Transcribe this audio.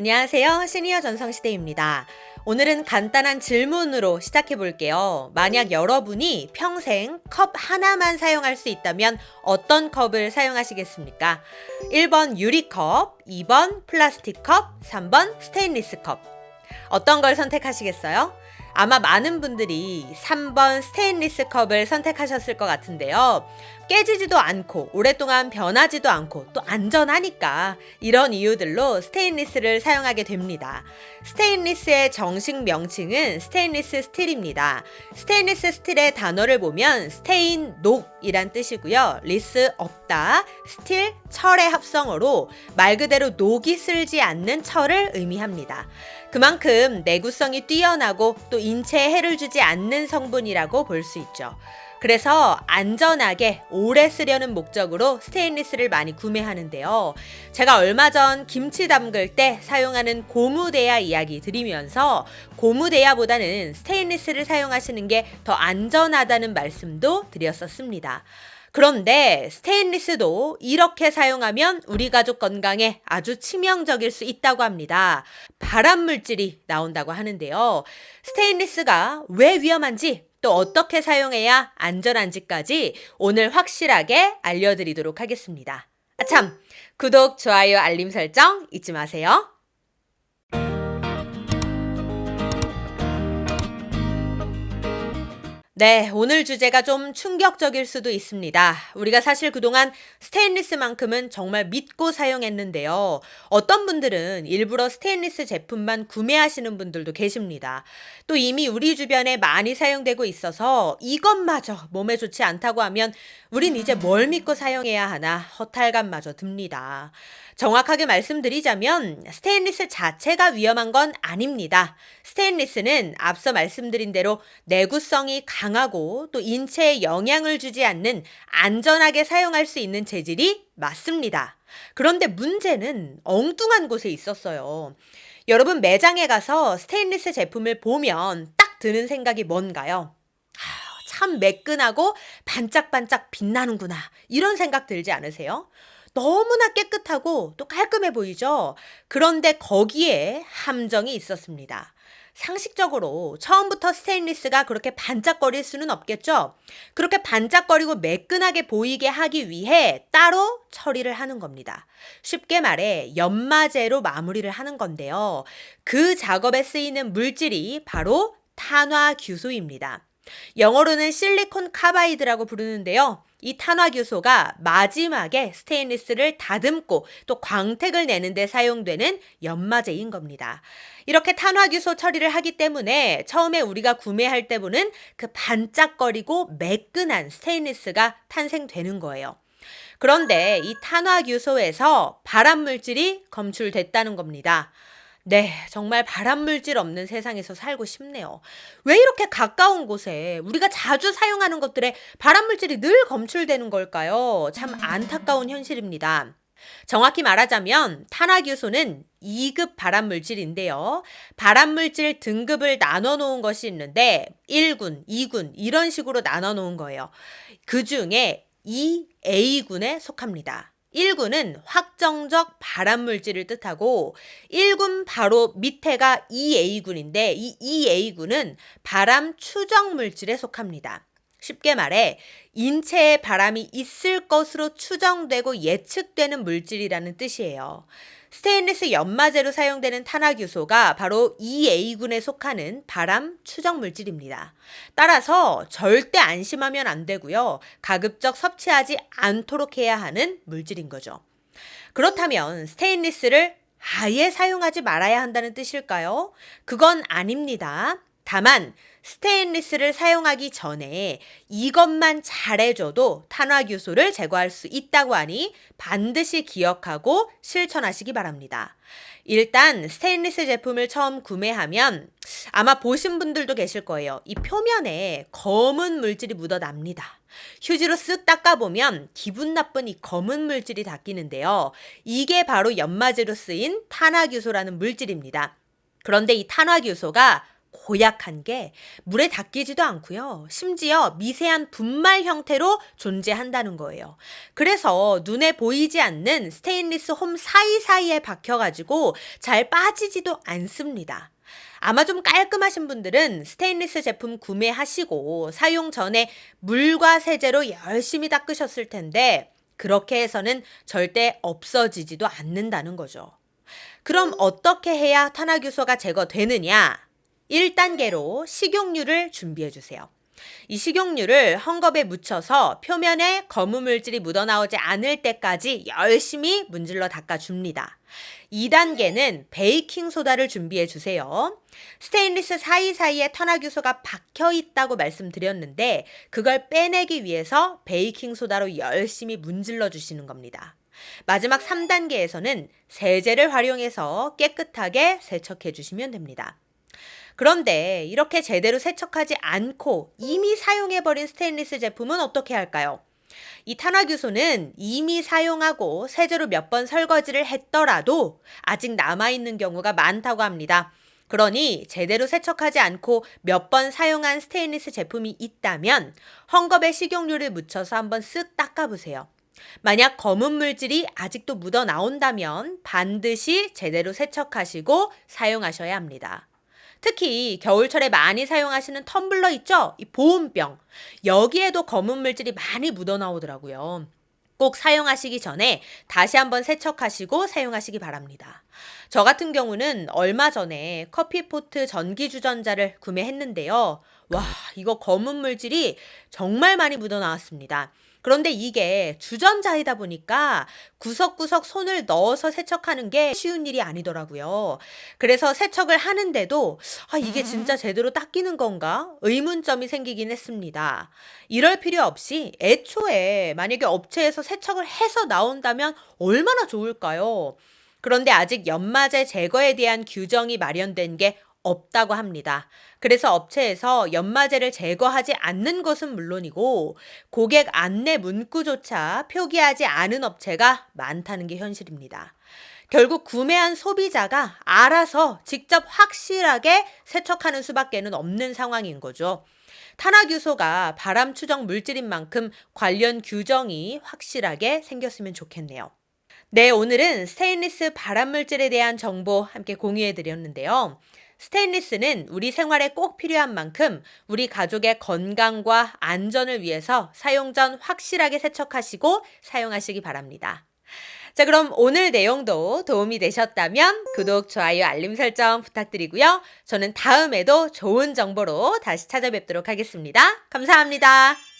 안녕하세요. 시니어 전성시대입니다. 오늘은 간단한 질문으로 시작해 볼게요. 만약 여러분이 평생 컵 하나만 사용할 수 있다면 어떤 컵을 사용하시겠습니까? 1번 유리컵, 2번 플라스틱 컵, 3번 스테인리스 컵. 어떤 걸 선택하시겠어요? 아마 많은 분들이 3번 스테인리스 컵을 선택하셨을 것 같은데요. 깨지지도 않고 오랫동안 변하지도 않고 또 안전하니까 이런 이유들로 스테인리스를 사용하게 됩니다. 스테인리스의 정식 명칭은 스테인리스 스틸입니다. 스테인리스 스틸의 단어를 보면 스테인 녹이란 뜻이고요. 리스 없다, 스틸 철의 합성어로 말 그대로 녹이 슬지 않는 철을 의미합니다. 그만큼 내구성이 뛰어나고 또 인체에 해를 주지 않는 성분이라고 볼 수 있죠. 그래서 안전하게 오래 쓰려는 목적으로 스테인리스를 많이 구매하는데요. 제가 얼마 전 김치 담글 때 사용하는 고무대야 이야기 드리면서 고무대야보다는 스테인리스를 사용하시는 게 더 안전하다는 말씀도 드렸었습니다. 그런데 스테인리스도 이렇게 사용하면 우리 가족 건강에 아주 치명적일 수 있다고 합니다. 발암물질이 나온다고 하는데요. 스테인리스가 왜 위험한지 또 어떻게 사용해야 안전한지까지 오늘 확실하게 알려드리도록 하겠습니다. 아참! 구독, 좋아요, 알림 설정 잊지 마세요. 네, 오늘 주제가 좀 충격적일 수도 있습니다. 우리가 사실 그동안 스테인리스만큼은 정말 믿고 사용했는데요. 어떤 분들은 일부러 스테인리스 제품만 구매하시는 분들도 계십니다. 또 이미 우리 주변에 많이 사용되고 있어서 이것마저 몸에 좋지 않다고 하면 우린 이제 뭘 믿고 사용해야 하나 허탈감마저 듭니다. 정확하게 말씀드리자면 스테인리스 자체가 위험한 건 아닙니다. 스테인리스는 앞서 말씀드린 대로 내구성이 강하고 또 인체에 영향을 주지 않는 안전하게 사용할 수 있는 재질이 맞습니다. 그런데 문제는 엉뚱한 곳에 있었어요. 여러분 매장에 가서 스테인리스 제품을 보면 딱 드는 생각이 뭔가요? 참 매끈하고 반짝반짝 빛나는구나. 이런 생각 들지 않으세요? 너무나 깨끗하고 또 깔끔해 보이죠? 그런데 거기에 함정이 있었습니다. 상식적으로 처음부터 스테인리스가 그렇게 반짝거릴 수는 없겠죠? 그렇게 반짝거리고 매끈하게 보이게 하기 위해 따로 처리를 하는 겁니다. 쉽게 말해 연마제로 마무리를 하는 건데요. 그 작업에 쓰이는 물질이 바로 탄화규소입니다. 영어로는 실리콘 카바이드라고 부르는데요. 이 탄화규소가 마지막에 스테인리스를 다듬고 또 광택을 내는 데 사용되는 연마제인 겁니다. 이렇게 탄화규소 처리를 하기 때문에 처음에 우리가 구매할 때 보는 그 반짝거리고 매끈한 스테인리스가 탄생되는 거예요. 그런데 이 탄화규소에서 발암물질이 검출됐다는 겁니다. 네, 정말 발암물질 없는 세상에서 살고 싶네요. 왜 이렇게 가까운 곳에 우리가 자주 사용하는 것들에 발암물질이 늘 검출되는 걸까요? 참 안타까운 현실입니다. 정확히 말하자면 탄화규소는 2급 발암물질인데요. 발암물질 등급을 나눠 놓은 것이 있는데 1군, 2군 이런 식으로 나눠 놓은 거예요. 그 중에 2A군에 속합니다. 1군은 확정적 발암물질을 뜻하고 1군 바로 밑에가 2A군인데 이 2A군은 발암 추정물질에 속합니다. 쉽게 말해 인체에 발암이 있을 것으로 추정되고 예측되는 물질이라는 뜻이에요. 스테인리스 연마제로 사용되는 탄화규소가 바로 2A군에 속하는 발암 추정 물질입니다. 따라서 절대 안심하면 안 되고요. 가급적 섭취하지 않도록 해야 하는 물질인 거죠. 그렇다면 스테인리스를 아예 사용하지 말아야 한다는 뜻일까요? 그건 아닙니다. 다만 스테인리스를 사용하기 전에 이것만 잘해줘도 탄화규소를 제거할 수 있다고 하니 반드시 기억하고 실천하시기 바랍니다. 일단 스테인리스 제품을 처음 구매하면 아마 보신 분들도 계실 거예요. 이 표면에 검은 물질이 묻어납니다. 휴지로 쓱 닦아보면 기분 나쁜 이 검은 물질이 닦이는데요. 이게 바로 연마제로 쓰인 탄화규소라는 물질입니다. 그런데 이 탄화규소가 고약한 게 물에 닿기지도 않고요. 심지어 미세한 분말 형태로 존재한다는 거예요. 그래서 눈에 보이지 않는 스테인리스 홈 사이사이에 박혀가지고 잘 빠지지도 않습니다. 아마 좀 깔끔하신 분들은 스테인리스 제품 구매하시고 사용 전에 물과 세제로 열심히 닦으셨을 텐데 그렇게 해서는 절대 없어지지도 않는다는 거죠. 그럼 어떻게 해야 탄화효소가 제거되느냐? 1단계로 식용유를 준비해 주세요. 이 식용유를 헝겊에 묻혀서 표면에 검은 물질이 묻어나오지 않을 때까지 열심히 문질러 닦아줍니다. 2단계는 베이킹소다를 준비해 주세요. 스테인리스 사이사이에 탄화효소가 박혀 있다고 말씀드렸는데 그걸 빼내기 위해서 베이킹소다로 열심히 문질러 주시는 겁니다. 마지막 3단계에서는 세제를 활용해서 깨끗하게 세척해 주시면 됩니다. 그런데 이렇게 제대로 세척하지 않고 이미 사용해버린 스테인리스 제품은 어떻게 할까요? 이 탄화효소는 이미 사용하고 세제로 몇 번 설거지를 했더라도 아직 남아있는 경우가 많다고 합니다. 그러니 제대로 세척하지 않고 몇 번 사용한 스테인리스 제품이 있다면 헝겊에 식용유를 묻혀서 한번 쓱 닦아보세요. 만약 검은 물질이 아직도 묻어 나온다면 반드시 제대로 세척하시고 사용하셔야 합니다. 특히 겨울철에 많이 사용하시는 텀블러 있죠? 이 보온병. 여기에도 검은 물질이 많이 묻어 나오더라고요. 꼭 사용하시기 전에 다시 한번 세척하시고 사용하시기 바랍니다. 저 같은 경우는 얼마 전에 커피포트 전기주전자를 구매했는데요. 와, 이거 검은 물질이 정말 많이 묻어 나왔습니다. 그런데 이게 주전자이다 보니까 구석구석 손을 넣어서 세척하는 게 쉬운 일이 아니더라고요. 그래서 세척을 하는데도 이게 진짜 제대로 닦이는 건가? 의문점이 생기긴 했습니다. 이럴 필요 없이 애초에 만약에 업체에서 세척을 해서 나온다면 얼마나 좋을까요? 그런데 아직 연마제 제거에 대한 규정이 마련된 게 없다고 합니다. 그래서 업체에서 연마제를 제거하지 않는 것은 물론이고 고객 안내 문구조차 표기하지 않은 업체가 많다는 게 현실입니다. 결국 구매한 소비자가 알아서 직접 확실하게 세척하는 수밖에는 없는 상황인 거죠. 탄화효소가 바람 추정 물질인 만큼 관련 규정이 확실하게 생겼으면 좋겠네요. 네, 오늘은 스테인리스 발암물질에 대한 정보 함께 공유해 드렸는데요. 스테인리스는 우리 생활에 꼭 필요한 만큼 우리 가족의 건강과 안전을 위해서 사용 전 확실하게 세척하시고 사용하시기 바랍니다. 자, 그럼 오늘 내용도 도움이 되셨다면 구독, 좋아요, 알림 설정 부탁드리고요. 저는 다음에도 좋은 정보로 다시 찾아뵙도록 하겠습니다. 감사합니다.